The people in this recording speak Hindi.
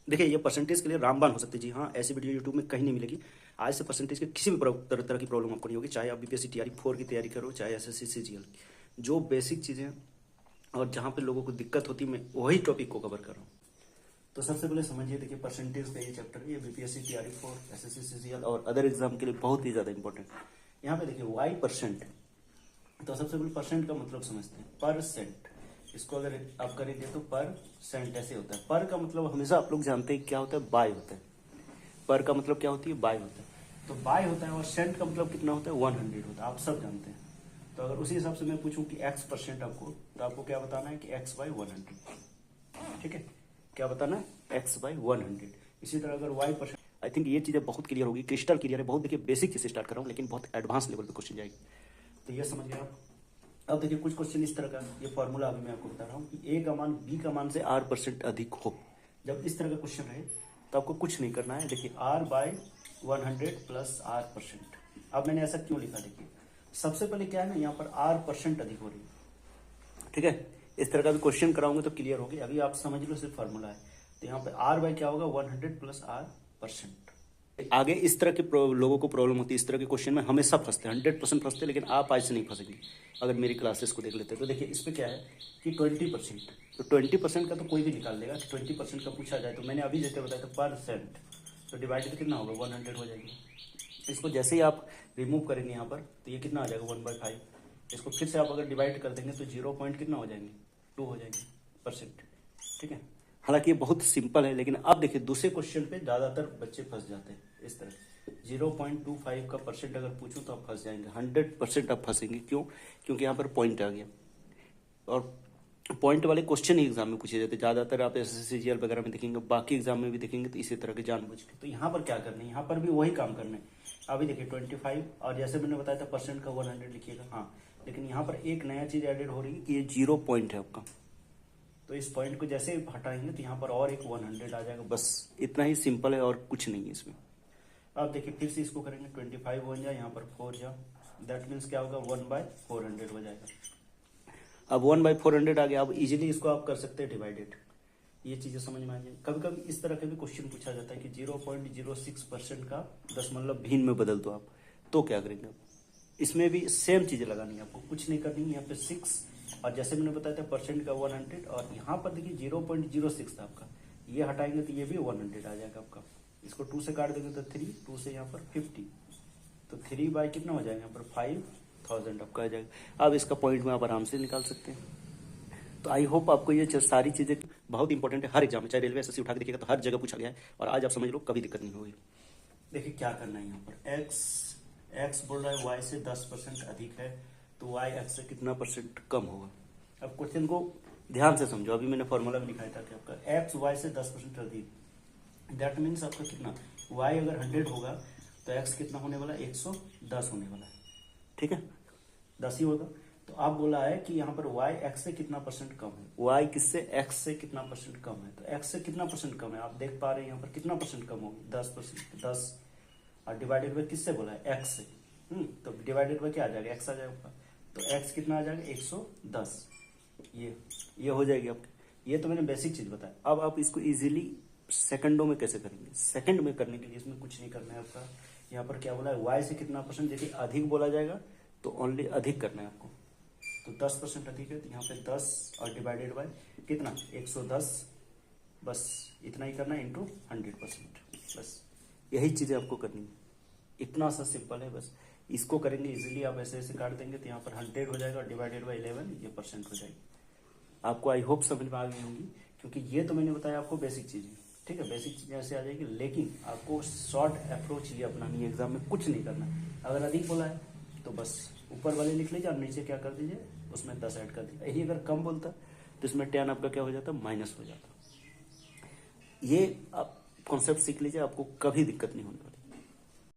देखिए ये परसेंटेज के लिए रामबाण हो सकती है जी हाँ, ऐसी वीडियो यूट्यूब में कहीं नहीं मिलेगी। आज से परसेंटेज के किसी भी तरह की प्रॉब्लम आपको नहीं होगी, चाहे आप बीपीएससी टीआरई 4 की तैयारी करो, चाहे एसएससी सीजीएल। जो बेसिक चीज़ें और जहाँ पे लोगों को दिक्कत होती है, मैं वही टॉपिक को कवर कर रहा हूँ। तो सबसे पहले समझिए, देखिए परसेंटेज का ये चैप्टर है, ये बीपीएससी टीआरई 4 एसएससी सीजीएल और अदर एग्जाम के लिए बहुत ही ज़्यादा इंपॉर्टेंट है। यहाँ पे देखिए वाई परसेंट, तो सबसे पहले परसेंट का मतलब समझते हैं, परसेंट। इसको अगर आप करेंगे तो पर सेंट ऐसे होता है। पर का मतलब हमेशा आप लोग जानते हैं क्या होता है, बाय होता है। पर का मतलब क्या होती है, बाय होता है। तो बाय होता है, और सेंट का मतलब कितना होता है, 100 होता है, आप सब जानते हैं। तो अगर उसी हिसाब से मैं पूछूं कि x परसेंट आपको, तो आपको क्या बताना है कि x बाई 100। ठीक है, क्या बताना है, x बाई 100। इसी तरह अगर y परसेंट, आई थिंक ये चीजें बहुत क्लियर होगी, क्रिस्टल क्लियर है। बहुत देखिए बेसिक चीज से स्टार्ट कर रहा हूँ, लेकिन बहुत एडवांस लेवल पे क्वेश्चन जाएगी, तो ये समझ गए आप। अब देखिए कुछ क्वेश्चन इस तरह का, ये फॉर्मूला अभी मैं आपको बता रहा हूँ कि a का मान b का मान से r% अधिक हो। जब इस तरह का क्वेश्चन है तो आपको कुछ नहीं करना है। देखिए r बाई 100 प्लस r%। अब मैंने ऐसा क्यों लिखा, देखिए सबसे पहले क्या है ना, यहाँ पर r% अधिक हो रही है। ठीक है, इस तरह का भी क्वेश्चन कराऊंगे तो क्लियर होगी, अभी आप समझ लो सिर्फ फॉर्मूला है। तो यहाँ पे r बाई क्या होगा, 100 प्लस r%। आगे इस तरह के लोगों को प्रॉब्लम होती है, इस तरह के क्वेश्चन में हमेशा फंसते हैं, 100% फंसते हैं, लेकिन आप आज से नहीं फंसेंगे अगर मेरी क्लासेस को देख लेते हैं। तो देखिए इस पर क्या है कि 20%, तो 20% का तो कोई भी निकाल लेगा। 20% का पूछा जाए तो मैंने अभी जैसे बताया था परसेंट, तो डिवाइडेड कितना होगा, 100 हो जाएगी। इसको जैसे ही आप रिमूव करेंगे यहाँ पर, तो ये कितना आ जाएगा, 1/5। इसको फिर से आप अगर डिवाइड कर देंगे तो 0 पॉइंट कितना हो जाएंगे, 2 हो जाएंगे परसेंट। ठीक है, हालांकि ये बहुत सिंपल है, लेकिन अब देखिए दूसरे क्वेश्चन पे ज्यादातर बच्चे फंस जाते हैं इस तरह। 0.25 का परसेंट अगर पूछूं तो आप फंस जाएंगे, 100% आप फंसेंगे। क्यों, क्योंकि यहाँ पर पॉइंट आ गया, और पॉइंट वाले क्वेश्चन ही एग्जाम में पूछे जाते हैं ज्यादातर। आप एसएससी वगैरह में देखेंगे, बाकी एग्जाम में भी देखेंगे, तो इसी तरह के जानबूझ के। तो यहाँ पर क्या करना है, यहाँ पर भी वही काम करना है। अभी देखिए 25, और जैसे मैंने बताया था परसेंट का 100 लिखिएगा, हाँ। लेकिन यहाँ पर एक नया चीज एडेड हो रही है कि ये 0 पॉइंट है आपका, तो इस पॉइंट को जैसे हटाएंगे तो यहाँ पर और एक 100 आ जाएगा। बस इतना ही सिंपल है, और कुछ नहीं है इसमें। अब देखिए फिर से इसको करेंगे, 25 बन जाए, यहाँ पर 4 जा, दैट मीन्स क्या होगा, 1/400 हो जाएगा। अब 1/400 आ गया। अब इजीली इसको आप कर सकते हैं डिवाइडेड। ये चीजें समझ में आ जाए। कभी कभी इस तरह का भी क्वेश्चन पूछा जाता है कि 0.06% का दशमलव भिन्न में बदल दो आप, तो क्या करेंगे आप। इसमें भी सेम चीजें लगानी है आपको, कुछ नहीं करनी है। यहाँ पे 6, और जैसे मैंने बताया था परसेंट का 100, और यहाँ पर देखिए 0.06 था आपका, ये हटाएंगे तो ये भी 100 आ जाएगा आपका। इसको 2 से काट देंगे तो 3, 2 से यहाँ पर 50, तो 3 बाई कितना हो जाएगा यहाँ पर 5000 आपका आ जाएगा। अब इसका पॉइंट में आप आराम से निकाल सकते हैं। तो आई होप आपको ये सारी चीजें बहुत इंपॉर्टेंट है, हर एग्जाम में, चाहे रेलवे एसएससी उठा के देखिएगा तो हर जगह पूछा गया है, और आज आप समझ लो कभी दिक्कत नहीं होगी। देखिए क्या करना है, यहाँ पर एक्स बोल रहा है वाई से 10% अधिक है, तो वाई एक्स से कितना परसेंट कम होगा। अब क्वेश्चन को ध्यान से समझो, अभी मैंने फॉर्मूला भी लिखाया था कि आपका एक्स वाई से 10% अधिक, दैट मीन्स आपका कितना, वाई अगर 100 होगा तो एक्स कितना होने वाला है, 110 होने वाला है। ठीक है, 10 ही होगा। तो आप बोला है कि यहाँ पर y x से कितना परसेंट कम है, y किससे, x से कितना परसेंट कम है। तो x से कितना परसेंट कम है, आप देख पा रहे हैं यहाँ पर कितना परसेंट कम होगी, 10%। 10 और डिवाइडेड बाय किससे बोला है, x से। तो डिवाइडेड बाय क्या आ जाएगा, x आ जाएगा। तो x कितना आ जाएगा, 110। ये हो जाएगी आपकी। ये तो मैंने बेसिक चीज बताया। अब आप इसको इजीली सेकंडों में कैसे करेंगे। सेकंड में करने के लिए इसमें कुछ नहीं करना है आपका। यहाँ पर क्या बोला है, y से कितना परसेंट, देखिए अधिक बोला जाएगा तो ओनली अधिक करना है आपको। तो 10% अधिक है, तो यहाँ पे 10 और डिवाइडेड बाय कितना, 110, बस इतना ही करना है, इंटू 100%। बस यही चीजें आपको करनी है, इतना सा सिंपल है। बस इसको करेंगे इजीली, आप ऐसे ऐसे काट देंगे तो यहाँ पर 100 हो जाएगा, और डिवाइडेड बाय 11 ये परसेंट हो जाएगी। आपको आई होप समझ में आ गई होंगी, क्योंकि ये तो मैंने बताया आपको बेसिक चीजें। ठीक है, बेसिक चीजें ऐसे आ जाएगी, लेकिन आपको शॉर्ट अप्रोच ये अपनानी है, एग्जाम में कुछ नहीं करना। अगर अधिक बोला है तो बस ऊपर वाले लिख लीजिए, और नीचे क्या कर दीजिए, उसमें 10 ऐड कर दीजिए। यही अगर कम बोलता तो इसमें tan आपका क्या हो जाता, माइनस हो जाता। ये आप कॉन्सेप्ट सीख लीजिए, आपको कभी दिक्कत नहीं होने वाली।